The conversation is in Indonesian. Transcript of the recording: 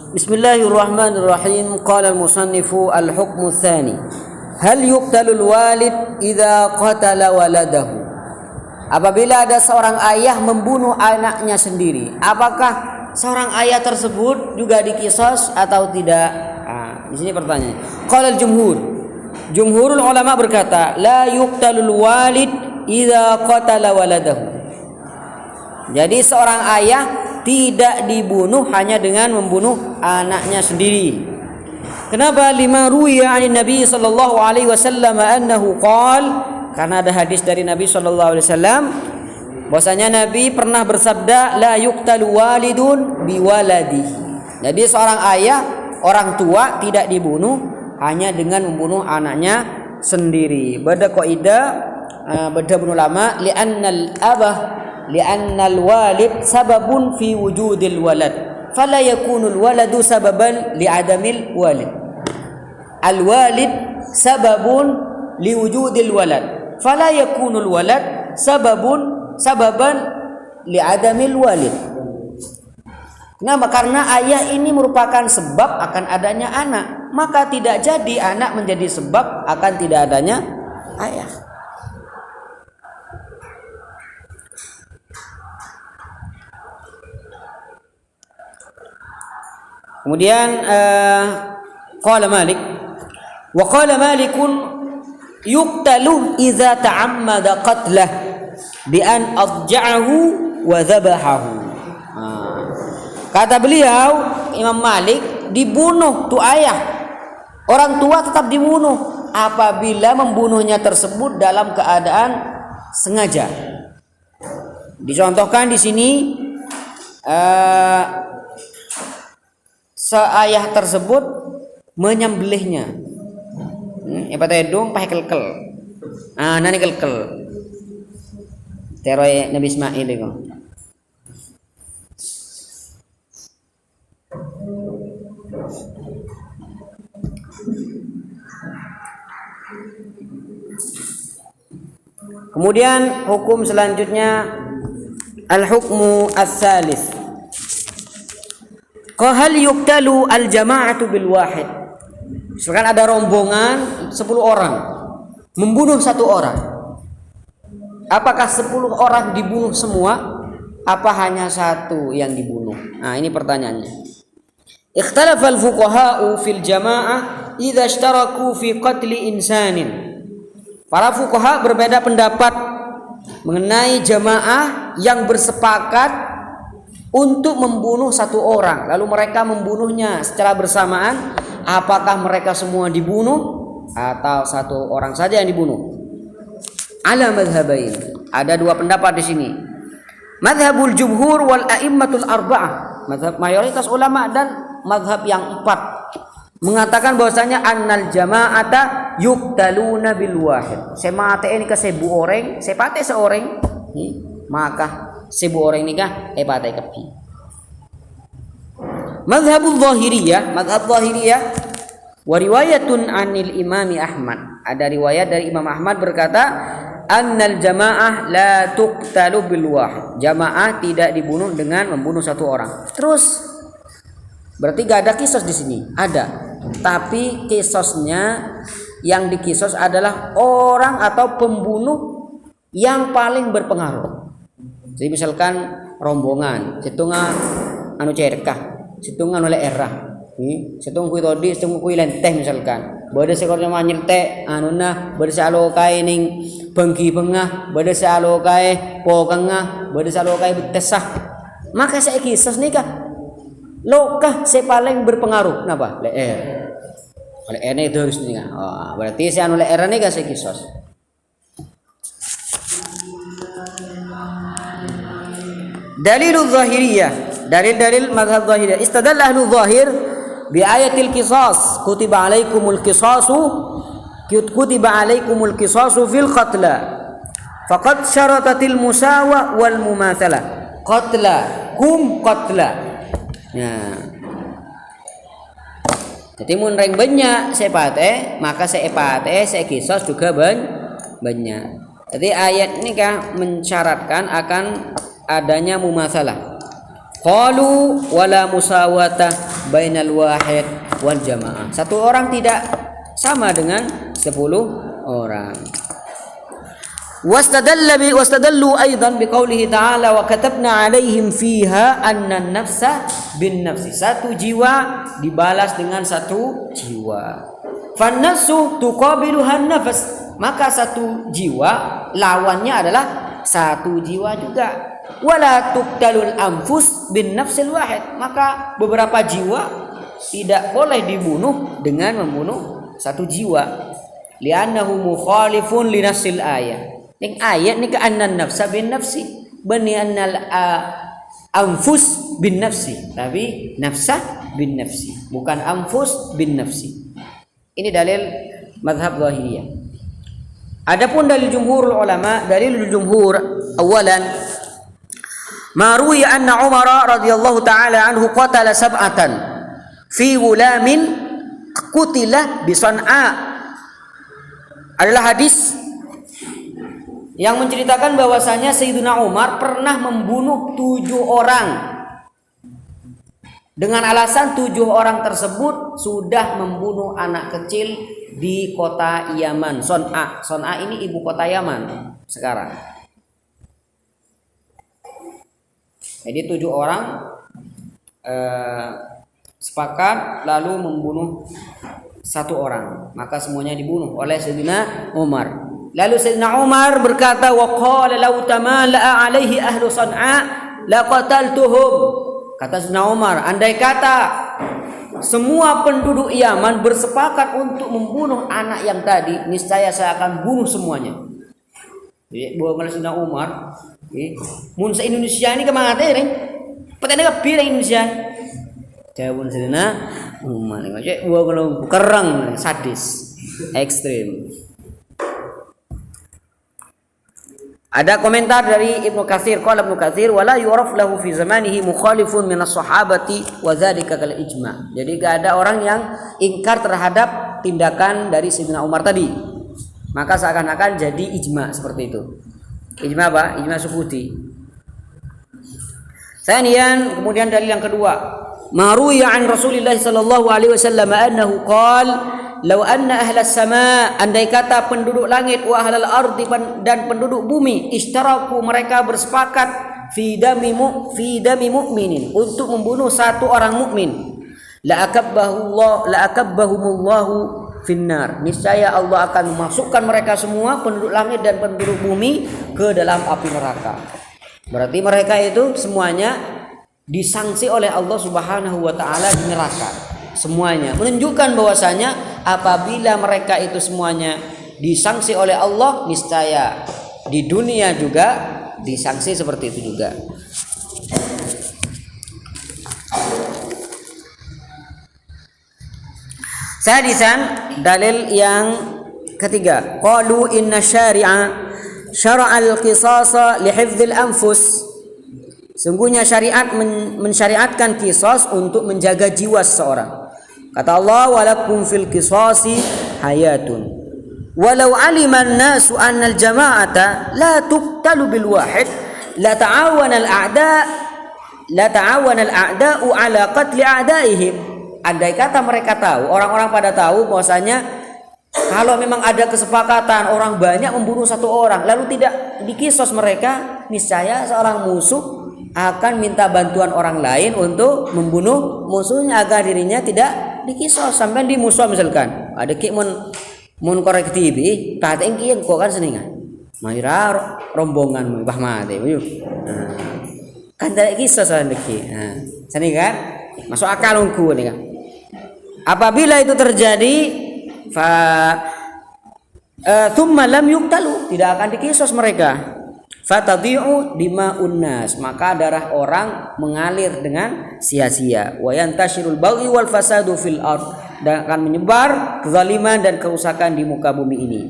Bismillahirrahmanirrahim. Qala al-musannifu al-hukmu tsani. Hal yuqtalul walid idza qatala waladahu? Apabila ada seorang ayah membunuh anaknya sendiri, apakah seorang ayah tersebut juga diqisas atau tidak? Di sini pertanyaannya. Qala al-jumhur. Jumhurul ulama berkata, la yuqtalul walid idza qatala waladahu. Jadi seorang ayah tidak dibunuh hanya dengan membunuh anaknya sendiri. Kenapa? Lima ruwiya 'an Nabi sallallahu alaihi wasallam annahu qala, karena ada hadis dari Nabi sallallahu alaihi wasallam bahwasanya Nabi pernah bersabda, la yuqtalu walidun biwaladihi. Jadi seorang ayah, orang tua tidak dibunuh hanya dengan membunuh anaknya sendiri. Beda kaidah, beda ulama, li'annal walid sababun fi wujudil walad, fala yakunul waladu sababan li'adamil walid. Al walid sababun liwujudil walad, fala yakunul walad sababan li'adamil walid. Karena ayah ini merupakan sebab akan adanya anak, maka tidak jadi anak menjadi sebab akan tidak adanya ayah. Kemudian qala Malik, wa qala Malikun yuqtalu idza ta'ammada qatlah bi an adja'ahu wa dhabahahu. Kata beliau Imam Malik, dibunuh tu ayah, orang tua tetap dibunuh apabila membunuhnya tersebut dalam keadaan sengaja. Dicontohkan di sini seayah tersebut menyembelihnya. Apa tedung pakai kelkel. Nani kelkel. Teroy Nabi Ismail itu. Kemudian hukum selanjutnya al-hukmu ats-tsalits. Hal yuqtalu al-jama'atu bil wahid. Misalkan ada rombongan 10 orang membunuh 1 orang. Apakah 10 orang dibunuh semua? Apa hanya 1 yang dibunuh? Ini pertanyaannya. Ikhtalafa al-fuqaha'u fil jama'ah idza ishtaraku fi qatli insanin. Para fuqaha berbeda pendapat mengenai jamaah yang bersepakat untuk membunuh 1 orang, lalu mereka membunuhnya secara bersamaan. Apakah mereka semua dibunuh atau 1 orang saja yang dibunuh? Ala madhhabain. Ada 2 pendapat di sini. Madhabul jumhur wal a'immatul arba'ah. Madhab mayoritas ulama dan madhab yang 4 mengatakan bahwasanya annal jama'ata yuqtaluna bil wahid. Semate ini ke 1000 orang, sepate seorang, maka 1000 orang nikah patai kepi. Madhabul zahiriyah, madhab zahiriyah, wa riwayatun anil imami Ahmad. Ada riwayat dari Imam Ahmad berkata, annal jamaah la tuqtalu bil wahid. Jamaah tidak dibunuh dengan membunuh 1 orang. Terus berarti gak ada kisos di sini. Ada. Tapi kisosnya yang dikisos adalah orang atau pembunuh yang paling berpengaruh. Jadi misalkan rombongan, situnga anu cerkah, situnga oleh erah, situng kui todi, situng kui lenteh misalkan. Bade sekornya manyir teh, anuna, bade salokai ning bengki bengah, bade salokai pokangah, bade salokai betesah. Maka saya kisah nih kah, lokah saya paling berpengaruh, kenapa? Leer. Leer ini itu harus nih kah. Berarti saya anu leer nih kah saya kisah. Dalilul zahiriyah, dalil-dalil mazhab zahiriyah. Istadalla ahlu zahir bi ayatil qisas, kutiba alaikumul qisasu fil qatla. Faqad syaratatil musawa wal mumatsalah. Qatla, qatla. Jadi mun reng banyak sepate, maka sepate sekisas juga banyak. Jadi ayat ini kah mensyaratkan akan adanya mumatsalah. Qalu wala musawata bainal wahid wal jamaah. Satu orang tidak sama dengan 10 orang. Wastadallu aidan biqaulihi ta'ala wa katabna 'alaihim fiha anna an-nafsa bin nafsi. Satu jiwa dibalas dengan satu jiwa. Fan-nafsu tuqabiluha an-nafs. Maka satu jiwa lawannya adalah satu jiwa juga. Wala tuqtalul anfus bin nafsil wahid. Maka beberapa jiwa tidak boleh dibunuh dengan membunuh satu jiwa. Li'annahu mukhalifun li nafsil ayat. Ning ayat ni ka'annan nafsa bin nafsi bani annal anfus bin nafsi, tapi nafsa bin nafsi, bukan anfus bin nafsi. Ini dalil mazhab Zahiriyah. Adapun dalil jumhur ulama, dalil jumhur awalan ma ruwiya anna Umar radhiyallahu taala anhu qatala sab'atan fi gulamin qutila bi San'a. Adalah hadis yang menceritakan bahwasanya Sayyidina Umar pernah membunuh 7 orang dengan alasan 7 orang tersebut sudah membunuh anak kecil di kota Yaman, Son'a. Son'a ini ibu kota Yaman sekarang. Jadi 7 orang sepakat lalu membunuh 1 orang, maka semuanya dibunuh oleh Sayyidina Umar. Lalu Sayyidina Umar berkata, wa qala law tamala'a alaihi ahlu San'a laqataltuhum. Kata Sayyidina Umar, andai kata semua penduduk Yaman bersepakat untuk membunuh anak yang tadi, niscaya saya akan bunuh semuanya. Jadi buat Sayyidina Umar, mun se Indonesia ini kemana teh? Petene kabeh Indonesia. Jawabun Sayyidina Umar, ngajak buat kerang sadis, ekstrim. Ada komentar dari Ibnu Katsir, qala Ibnu Katsir wala yuraf lahu fi zamanihi mukhalifun min as-sahabati wa dzalika kal ijma'. Jadi enggak ada orang yang ingkar terhadap tindakan dari Sayyidina Umar tadi. Maka seakan-akan jadi ijma' seperti itu. Ijma' apa? Ijma' sukuti. Kemudian dalil yang kedua, maruya an Rasulillah sallallahu alaihi wasallam annahu qala law anna ahlas sama, andai kata penduduk langit wa ahlal ardi dan penduduk bumi ishtaraku, mereka bersepakat fi dami mu'minin, untuk membunuh satu orang mukmin, la akabbahumullahu finnar, niscaya Allah akan memasukkan mereka semua penduduk langit dan penduduk bumi ke dalam api neraka. Berarti mereka itu semuanya disanksi oleh Allah Subhanahu wa taala di neraka. Semuanya menunjukkan bahwasanya apabila mereka itu semuanya disanksi oleh Allah, niscaya di dunia juga disanksi seperti itu juga. Sadisan, dalil yang ketiga, qalu inna syara'al qisasa li hifdzil anfus. Sungguhnya syariat mensyariatkan qisas untuk menjaga jiwa seseorang. Kata Allah, walakum fil qisasi hayatun. Walau alima an-nasu anna al-jama'ata la tuqtalu bil wahid la ta'awana al-a'da'u ala qatli a'daihim. Andai kata mereka tahu, orang-orang pada tahu bahwasanya kalau memang ada kesepakatan orang banyak membunuh satu orang lalu tidak dikisos mereka, niscaya seorang musuh akan minta bantuan orang lain untuk membunuh musuhnya agar dirinya tidak dikisos. Sampai di musuh misalkan ada ki mun korek TV tak engki yang kok kan seningan maira rombongan bah mate yuk kan tak kisos kan ki seningan masuk akal ungku nih kan. Apabila itu terjadi thumma lam yuqtalu, tidak akan dikisos mereka. Fatadhi'u dima'un nas, maka darah orang mengalir dengan sia-sia. Wa yantashirul baghi wal fasadu fil ard, dan akan menyebar kezaliman dan kerusakan di muka bumi ini.